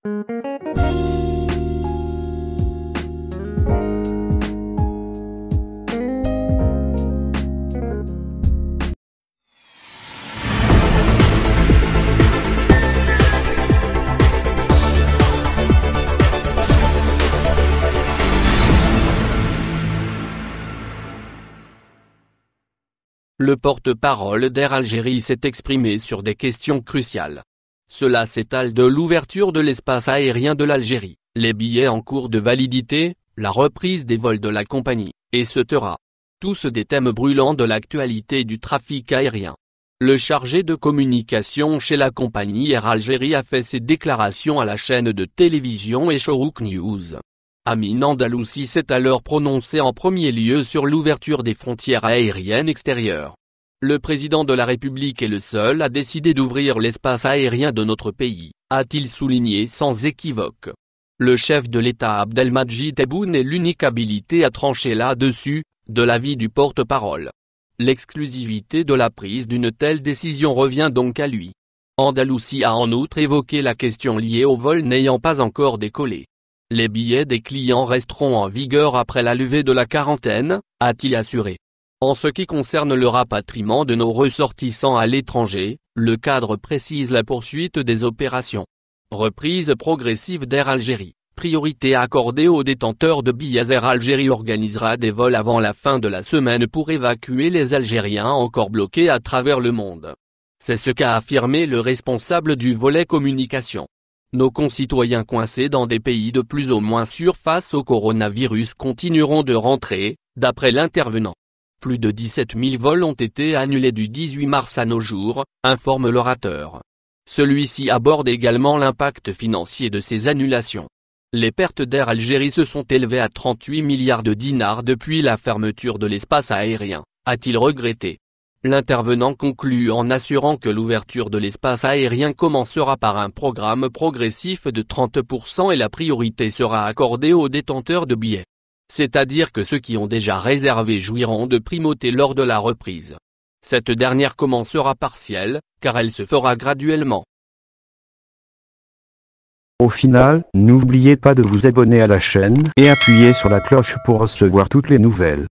Le porte-parole d'Air Algérie s'est exprimé sur des questions cruciales. Cela s'étale de l'ouverture de l'espace aérien de l'Algérie, les billets en cours de validité, la reprise des vols de la compagnie, etc. Tous des thèmes brûlants de l'actualité du trafic aérien. Le chargé de communication chez la compagnie Air Algérie a fait ses déclarations à la chaîne de télévision Chorouk News. Amin Andalousi s'est alors prononcé en premier lieu sur l'ouverture des frontières aériennes extérieures. Le président de la République est le seul à décider d'ouvrir l'espace aérien de notre pays, a-t-il souligné sans équivoque. Le chef de l'État Abdelmadjid Tebboune est l'unique habilité à trancher là-dessus, de l'avis du porte-parole. L'exclusivité de la prise d'une telle décision revient donc à lui. Andalousi a en outre évoqué la question liée aux vols n'ayant pas encore décollé. Les billets des clients resteront en vigueur après la levée de la quarantaine, a-t-il assuré. En ce qui concerne le rapatriement de nos ressortissants à l'étranger, le cadre précise la poursuite des opérations. Reprise progressive d'Air Algérie, priorité accordée aux détenteurs de billets. Air Algérie organisera des vols avant la fin de la semaine pour évacuer les Algériens encore bloqués à travers le monde. C'est ce qu'a affirmé le responsable du volet communication. Nos concitoyens coincés dans des pays de plus ou moins sûrs face au coronavirus continueront de rentrer, d'après l'intervenant. Plus de 17 000 vols ont été annulés du 18 mars à nos jours, informe l'orateur. Celui-ci aborde également l'impact financier de ces annulations. Les pertes d'Air Algérie se sont élevées à 38 milliards de dinars depuis la fermeture de l'espace aérien, a-t-il regretté. L'intervenant conclut en assurant que l'ouverture de l'espace aérien commencera par un programme progressif de 30% et la priorité sera accordée aux détenteurs de billets. C'est-à-dire que ceux qui ont déjà réservé jouiront de primauté lors de la reprise. Cette dernière commencera partielle, car elle se fera graduellement. Au final, n'oubliez pas de vous abonner à la chaîne et appuyer sur la cloche pour recevoir toutes les nouvelles.